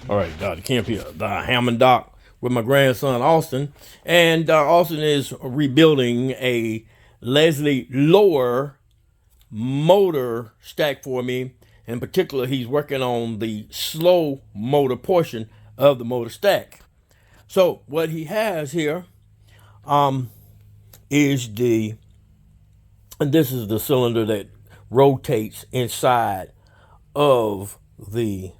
All right, Dr. Kemp here, the Hammond Doc with my grandson Austin. And Austin is rebuilding a Leslie Lower motor stack for me. In particular, he's working on the slow motor portion of the motor stack. So what he has here is and this is the cylinder that rotates inside of the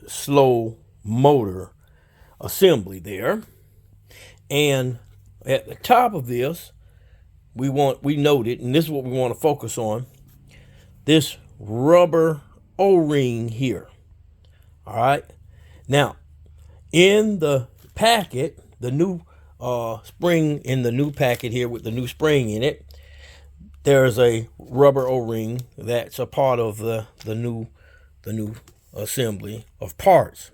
slow motor assembly there. And at the top of this, we noted, and this is what we want to focus on, this rubber O-ring here. All right. Now, in the packet, the new spring in the new packet here with the new spring in it, there's a rubber O-ring that's a part of the new assembly of parts.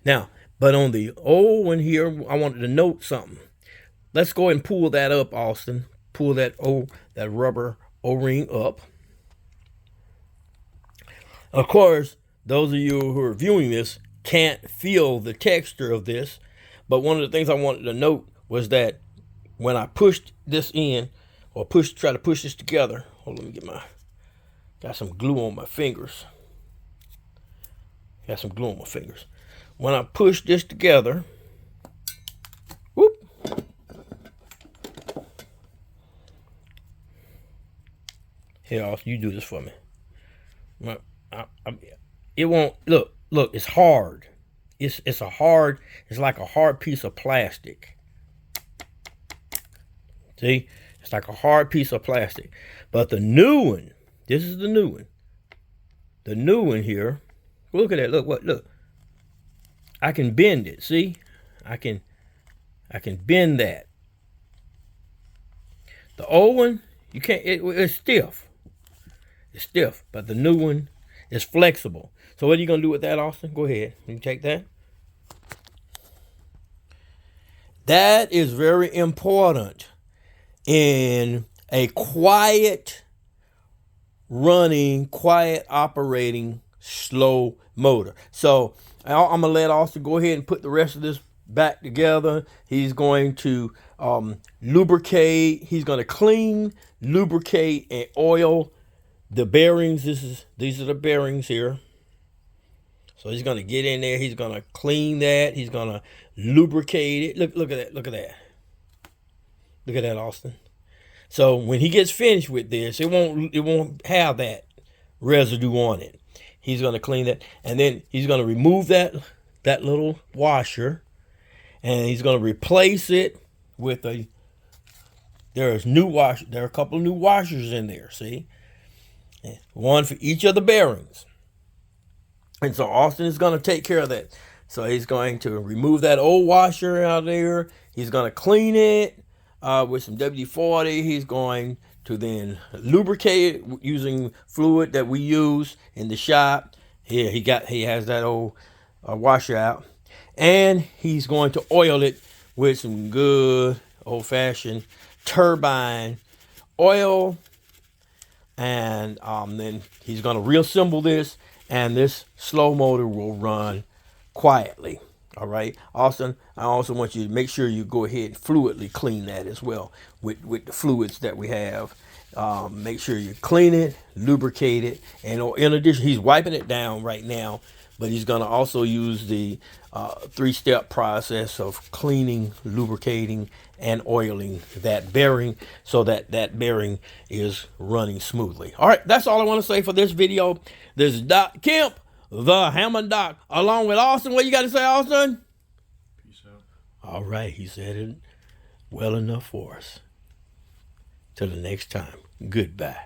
Now, but on the old one here, I wanted to note something. Let's go ahead and pull that up, Austin. Pull that rubber O-ring up. Of course, those of you who are viewing this can't feel the texture of this, but one of the things I wanted to note was that when I pushed this in, or try to push this together. Hold on, let me got some glue on my fingers. When I push this together, whoop. Here, Austin, you do this for me. It won't, look, it's hard. It's like a hard piece of plastic. See? It's like a hard piece of plastic. But the new one, this is the new one. The new one here, look at that, look. I can bend it, see? I can bend that. The old one, you can't, it's stiff. It's stiff, but the new one is flexible. So what are you gonna do with that, Austin? Go ahead, you take that. That is very important in a quiet operating slow motor. So I'm gonna let Austin go ahead and put the rest of this back together. He's going to lubricate. He's going to clean, lubricate, and oil the bearings. These are the bearings here. So he's going to get in there. He's going to clean that. He's going to lubricate it. Look at that. Look at that. Look at that, Austin. So when he gets finished with this, it won't have that residue on it. He's going to clean that, and then he's going to remove that little washer, and he's going to replace it with there are a couple of new washers in there, see? One for each of the bearings. And so Austin is going to take care of that. So he's going to remove that old washer out there. He's going to clean it with some WD-40. He's going to then lubricate it using fluid that we use in the shop. Here he has that old washer out, and he's going to oil it with some good old-fashioned turbine oil, and then he's going to reassemble this, and this slow motor will run quietly. All right, Austin, I also want you to make sure you go ahead and fluidly clean that as well with the fluids that we have. Make sure you clean it, lubricate it, and in addition, he's wiping it down right now, but he's going to also use the 3-step process of cleaning, lubricating, and oiling that bearing so that bearing is running smoothly. All right, that's all I want to say for this video. This is Doc Kemp, the Hammond Doc, along with Austin. What you got to say, Austin? Peace out. All right, he said it well enough for us. Till the next time, goodbye.